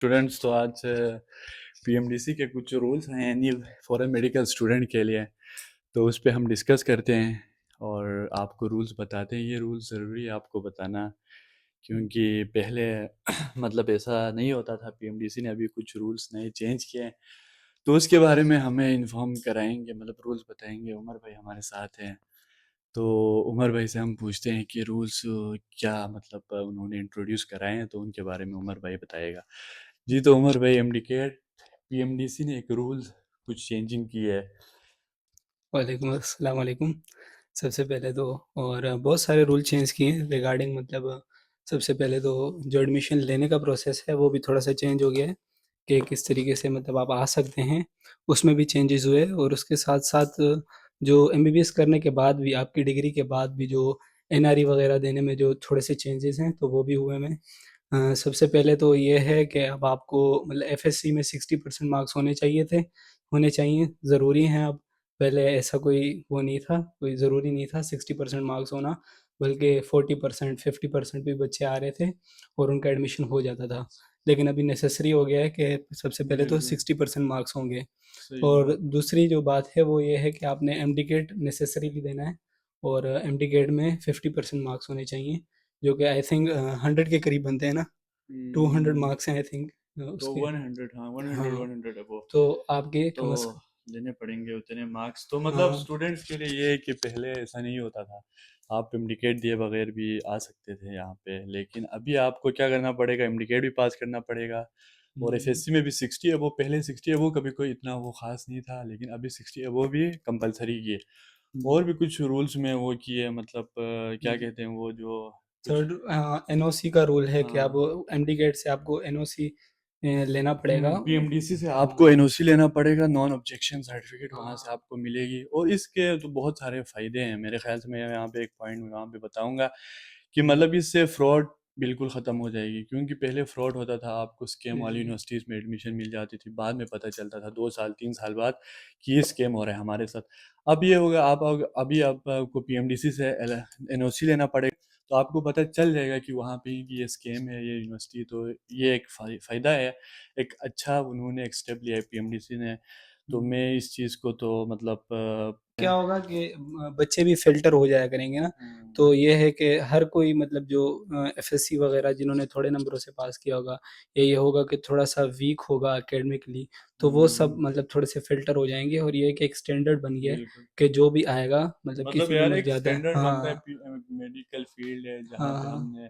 Students तो आज PMDC के कुछ रूल्स हैं annual for a medical student के लिए। तो उस पे हम डिस्कस करते हैं और आपको रूल्स बताते हैं। ये रूल्स ज़रूरी है आपको बताना, क्योंकि पहले मतलब ऐसा नहीं होता था। पीएमडीसी ने अभी कुछ रूल्स नए चेंज किए हैं, तो उसके बारे में हमें इन्फॉर्म कराएंगे, मतलब रूल्स बताएंगे। उमर भाई हमारे साथ हैं, तो उमर भाई से हम पूछते हैं कि रूल्स क्या मतलब उन्होंने इंट्रोड्यूस कराए हैं, तो उनके बारे में उमर भाई बताएगा। जी, तो उमर भाई, एमडीकेट पीएमडीसी ने एक रूल्स कुछ चेंजिंग की है। वालेकुम अस्सलाम वालेकुम। सबसे पहले तो बहुत सारे रूल चेंज किए हैं रिगार्डिंग सबसे पहले तो जो एडमिशन लेने का प्रोसेस है वो भी थोड़ा सा चेंज हो गया है कि किस तरीके से आप आ सकते हैं, उसमें भी चेंजेस हुए। और उसके साथ साथ जो एमबीबीएस करने के बाद भी आपकी डिग्री के बाद भी जो एनआरई वगैरह देने में जो थोड़े से चेंजेस हैं तो वो भी हुए हैं। सबसे पहले तो ये है कि अब आपको मतलब एफएससी में 60% मार्क्स होने चाहिए, ज़रूरी हैं अब। पहले ऐसा कोई वो नहीं था, कोई ज़रूरी नहीं था 60% मार्क्स होना, बल्कि 40% 50% भी बच्चे आ रहे थे और उनका एडमिशन हो जाता था। लेकिन अभी नेसेसरी हो गया है कि सबसे पहले तो बिल्कुल 60% मार्क्स होंगे। सही और बात। दूसरी जो बात है वो ये है कि आपने एमडीकेट नेसेसरीली देना है और एमडीकेट में 50% मार्क्स होने चाहिए, जो कि आई थिंक 100 के करीब बनते हैं ना। 200 हम्म, मार्क्स हैं आई थिंक तो उसके। 100, हाँ, 100 हाँ, 100 अबो तो आपके तो कम से लेने पड़ेंगे उतने मार्क्स। तो मतलब हाँ। स्टूडेंट्स के लिए ये है कि पहले ऐसा नहीं होता था, आप इम्डिकेट दिए बगैर भी आ सकते थे यहाँ पे। लेकिन अभी आपको क्या करना पड़ेगा, इम्डिकेट भी पास करना पड़ेगा। और हम्म, एफएससी में भी 60 अबो, पहले 60 अबो कभी कोई इतना वो खास नहीं था, लेकिन अभी 60 अबो भी कंपलसरी किए। और भी कुछ रूल्स में वो किए, मतलब क्या कहते हैं वो जो कुछ। थर्ड एनओसी का रूल है कि आप हाँ, एमडी गेट से आपको एनओसी लेना पड़ेगा। पीएमडीसी से हाँ। आपको एनओसी लेना पड़ेगा, नॉन ऑब्जेक्शन सर्टिफिकेट वहाँ से हाँ। आपको मिलेगी। और इसके तो बहुत सारे फ़ायदे हैं मेरे ख्याल से। मैं यहाँ पे एक पॉइंट वहाँ पे बताऊँगा कि हम्म, मतलब इससे फ्रॉड बिल्कुल ख़त्म हो जाएगी, क्योंकि पहले फ्रॉड होता था, आपको स्कैम वाली हम्म, यूनिवर्सिटीज़ में एडमिशन मिल जाती थी, बाद में पता चलता था 2 साल 3 साल बाद कि ये स्कैम हो रहा है हमारे साथ। अब ये होगा, अभी आपको पीएमडीसी से एनओसी लेना पड़ेगा, तो आपको पता चल जाएगा कि वहाँ पे कि ये स्कैम है ये यूनिवर्सिटी। तो ये एक फ़ायदा है, एक अच्छा उन्होंने एक स्टेप लिया है पीएमडीसी ने। तो हम्म। मैं इस चीज़ को तो मतलब क्या होगा कि बच्चे भी फ़िल्टर हो जाया करेंगे ना, हम्म, तो ये है कि हर कोई जो एफएससी वगैरह जिन्होंने थोड़े नंबरों से पास किया होगा, या ये होगा कि थोड़ा-सा वीक होगा एकेडमिकली, तो वो सब हम्म, थोड़े से फ़िल्टर हो जाएँगे और ये है कि एक स्टैंडर्ड बन गया है बिल्कुल। कि जो भी आएगा मतलब किसी में यार मत एक ज़्यादा। स्टैंडर्ड बनता है। हाँ, मेडिकल फील्ड है जहाँ हाँ, पे हाँ। हमने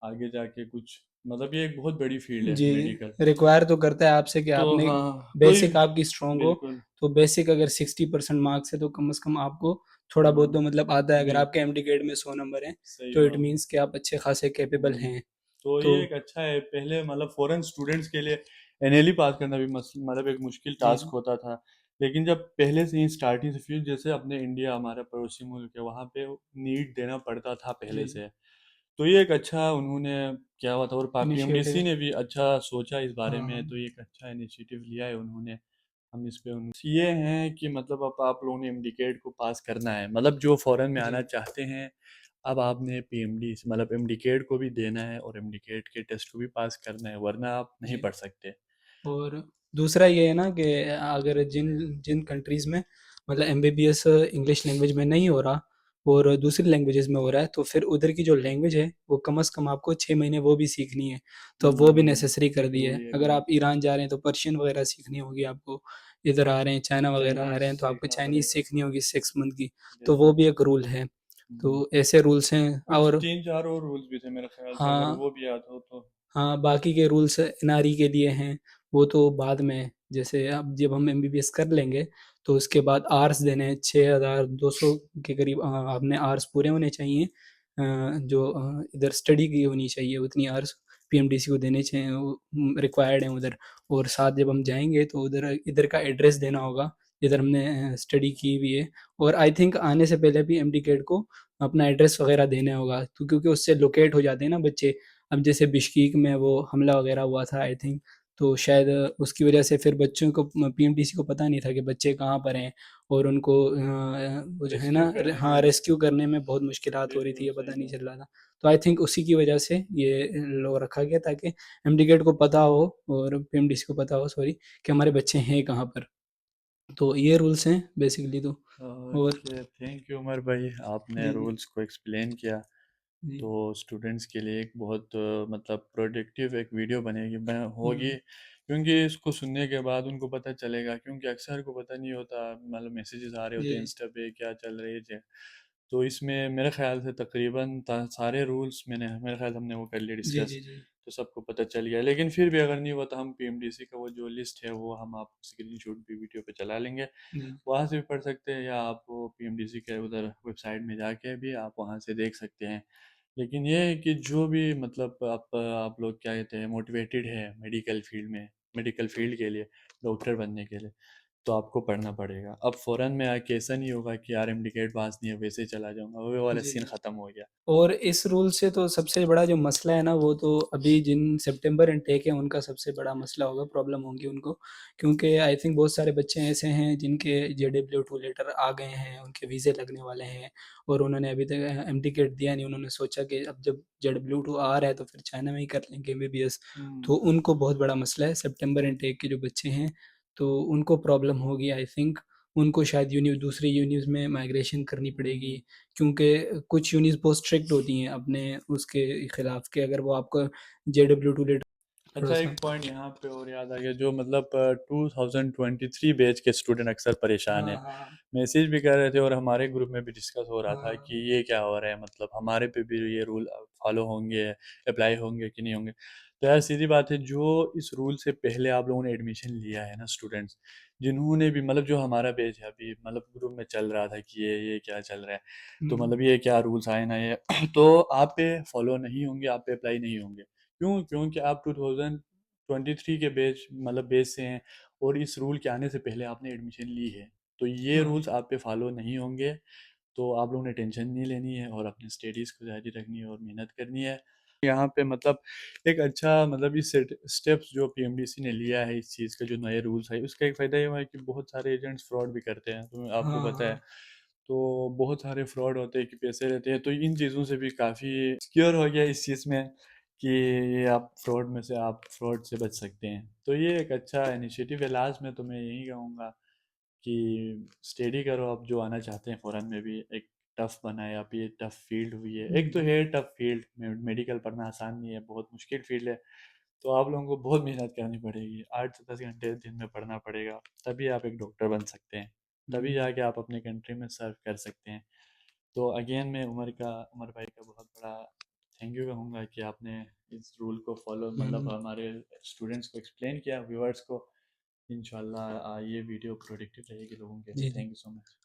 आगे जाके कुछ, मतलब ये एक बहुत बड़ी फील्ड है जी, मेडिकल। रिक्वायर तो करता है आपसे कि तो आपने हाँ, कोई बेसिक आपकी स्ट्रॉन्ग हो, बिल्कुल। तो बेसिक अगर 60% मार्क्स है तो कम से कम आपको थोड़ा बहुत तो हाँ, आता है। अगर आपके बिल्कुल एमडी ग्रेड में 100 नंबर हैं, सही तो इट बात है। मीन्स कि आप अच्छे खासे कैपेबल हम्म, हैं। तो तो ये एक अच्छा है। पहले मतलब फॉरेन स्टूडेंट्स के लिए एनएलई पास करना भी मतलब एक मुश्किल जी, टास्क होता था। लेकिन जब पहले से ही स्टार्टिंग से, फिर जैसे अपने इंडिया हमारा पड़ोसी मुल्क है, वहाँ पे नीट देना पड़ता था जी, पहले से। तो ये एक अच्छा उन्होंने क्या हुआ था। और इनिशिएटिव पीएमडीसी है। ने भी अच्छा सोचा इस बारे हाँ, में, हाँ। तो ये एक अच्छा इनिशिएटिव लिया है उन्होंने। हम इस पे ये हैं कि मतलब अब आप लोगों ने एमडीकेट को पास करना है, मतलब जो फॉरेन में जी। आना चाहते हैं। अब आपने पीएमडी मतलब एमडीकेट को भी देना है और एमडीकेट के टेस्ट को भी पास करना है, वरना आप नहीं जी। पढ़ सकते। और दूसरा ये है ना कि अगर जिन जिन कंट्रीज़ में एमबीबीएस इंग्लिश लैंग्वेज में नहीं हो रहा और दूसरी लैंग्वेजेस में हो रहा है, तो फिर उधर की जो लैंग्वेज है वो कम से कम आपको 6 महीने वो भी सीखनी है। तो वो भी नेसेसरी कर दी है। जरूरी है अगर आप बिल्कुल। ईरान जा रहे हैं तो पर्शियन वगैरह सीखनी होगी आपको। इधर आ रहे हैं, चाइना वगैरह आ चाइनीज रहे हैं, तो आपको सीखना चाइनीज़ पड़ेगा। सीखनी होगी 6 मंथ की। तो वो बिल्कुल। भी एक रूल है। हम्म, तो ऐसे रूल्स हैं। कुछ और 3 4 और रूल्स भी थे मेरे ख्याल से, अगर हाँ, वो भी याद हो तो। हाँ, बाकी के रूल्स एनआरई के लिए हैं, वो तो बाद में। जैसे अब जब हम एमबीबीएस कर लेंगे, तो उसके बाद आर्स देने हैं 6200 के करीब। आपने आर्स पूरे होने चाहिए। जो इधर स्टडी की होनी चाहिए उतनी आर्स पीएमडीसी को देने चाहिए, वो रिक्वायर्ड हैं उधर। और साथ जब हम जाएँगे तो उधर इधर का एड्रेस देना होगा, जिधर हमने स्टडी की हुई है। और आई थिंक आने से पहले भी एमडी कैड को अपना एड्रेस वगैरह देना होगा, तो क्योंकि उससे लोकेट हो जाते हैं ना बच्चे। अब जैसे बिश्कीक में वो हमला वगैरह हुआ था आई थिंक, तो शायद उसकी वजह से फिर बच्चों को पीएमडीसी को पता नहीं था कि बच्चे कहाँ पर हैं और उनको वो जो है ना रेस्क्यू करने हाँ, में। रेस्क्यू करने में बहुत मुश्किलात हो रही थी, बिल्कुल ये सही पता नहीं बात। चल रहा था। तो आई थिंक उसी की वजह से ये लो रखा गया ताकि एमडी को पता हो और पीएमडीसी को पता हो, सॉरी, कि हमारे बच्चे हैं कहाँ पर। तो ये रूल्स हैं बेसिकली तो। और ओके, थैंक यू उमर भाई, आपने जी, जी, रूल्स को एक्सप्लेन किया। जी, तो स्टूडेंट्स के लिए एक बहुत मतलब प्रोडक्टिव एक वीडियो होगी, हुँ, क्योंकि इसको सुनने के बाद उनको पता चलेगा, क्योंकि अक्सर को पता नहीं होता, मतलब मैसेजेस आ रहे होते हैं जी, इंस्टा पे क्या चल रही है। तो इसमें मेरे ख्याल से तकरीबन सारे रूल्स मेरे ख्याल हमने वो कर लिए जी, डिस्कस। जी, जी, तो सबको पता चल गया, लेकिन फिर भी अगर नहीं हुआ तो हम पीएमडीसी का वो जो लिस्ट है वो हम आप स्क्रीन शॉट भी वीडियो पे चला लेंगे, जी, वहाँ से भी पढ़ सकते हैं, या आप वो पीएमडीसी के उधर वेबसाइट में जाके भी आप वहाँ से देख सकते हैं। लेकिन ये है कि जो भी मतलब आप लोग क्या कहते हैं मोटिवेटेड है मेडिकल फील्ड के लिए, डॉक्टर बनने के लिए, तो आपको पढ़ना पड़ेगा। अब फ़ौरन में आके ऐसा नहीं होगा कि यार एमडीकेट पास नहीं है वैसे ही चला जाऊँगा, वो वाला जी, सीन जी। ख़त्म हो गया। और इस रूल से तो सबसे बड़ा जो मसला है ना, वो तो अभी जिन सितंबर इनटेक है उनका सबसे बड़ा मसला होगा, प्रॉब्लम होगी उनको। क्योंकि आई थिंक बहुत सारे बच्चे ऐसे हैं जिनके जेडब्ल्यू2 लेटर आ गए हैं, उनके वीज़े लगने वाले हैं और उन्होंने अभी तक एमडी दिया नहीं। उन्होंने सोचा कि अब जब जेडब्ल्यू2 आ रहा है तो फिर चाइना में ही कर लेंगे एमबीबीएस। तो हुँ, उनको बहुत बड़ा मसला है, सितंबर इनटेक के जो बच्चे हैं, तो उनको प्रॉब्लम होगी आई थिंक। उनको शायद दूसरी यूनिज़ में माइग्रेशन करनी पड़ेगी, हुँ। क्योंकि कुछ यूनिट्स बहुत स्ट्रिक्ट होती हैं अपने उसके खिलाफ के, अगर वो आपको जेडब्ल्यू टू लेटर अच्छा, एक थोड़ा-सा। पॉइंट यहाँ पे और याद आ गया, जो मतलब 2023 बैच के स्टूडेंट अक्सर परेशान हाँ, है। हाँ, मैसेज भी कर रहे थे और हमारे ग्रुप में भी डिस्कस हो रहा था हाँ, कि ये क्या हो रहा है, मतलब हमारे पे भी ये रूल फॉलो होंगे, अप्लाई होंगे कि नहीं होंगे। तो यार सीधी बात है, जो इस रूल से पहले आप लोगों ने एडमिशन लिया है ना स्टूडेंट्स, जिन्होंने भी मतलब जो हमारा बैच है अभी, मतलब ग्रुप में चल रहा था कि ये क्या चल रहा है, तो हुँ, मतलब ये क्या रूल्स आए ना ये तो आप पे फॉलो नहीं होंगे, आप पे अप्लाई नहीं होंगे। क्यों? क्योंकि आप 2023 के बेस से हैं, और इस रूल के आने से पहले आपने एडमिशन ली है, तो ये हाँ, रूल्स आप पे फॉलो नहीं होंगे। तो आप लोगों ने टेंशन नहीं लेनी है और अपनी स्टडीज़ को जारी रखनी है और मेहनत करनी है। यहाँ पे मतलब एक अच्छा मतलब इस स्टेप्स जो पीएमडीसी ने लिया है इस चीज़ का, जो नए रूल्स है उसका एक फ़ायदा ये हुआ है कि बहुत सारे एजेंट्स फ्रॉड भी करते हैं, तो आपको हाँ, पता है। हाँ, तो बहुत सारे फ्रॉड होते हैं कि पैसे लेते हैं, तो इन चीज़ों से भी काफ़ी सिक्योर हो गया इस चीज़ में कि ये आप फ्रॉड से बच सकते हैं। तो ये एक अच्छा इनिशिएटिव है। लास्ट में तो मैं यही कहूँगा कि स्टडी करो, आप जो आना चाहते हैं फ़ॉरेन में भी, एक टफ़ बनाए आप, ये टफ़ फील्ड हुई है, हुँ, एक तो हुँ, है टफ़ फील्ड, मेडिकल पढ़ना आसान नहीं है, बहुत मुश्किल फील्ड है। तो आप लोगों को बहुत मेहनत करनी पड़ेगी, 8 से 10 घंटे दिन में पढ़ना पड़ेगा, तभी आप एक डॉक्टर बन सकते हैं, तभी हुँ, जाके आप अपने कंट्री में सर्व कर सकते हैं। तो अगेन मैं उमर भाई का बहुत बड़ा थैंक यू कहूँगा कि आपने इस रूल को फॉलो, मतलब हुँ, हमारे स्टूडेंट्स को एक्सप्लेन किया, व्यूअर्स को। इंशाल्लाह ये वीडियो प्रोडक्टिव रहेगी लोगों के लिए। जी, जी। Thank you so much.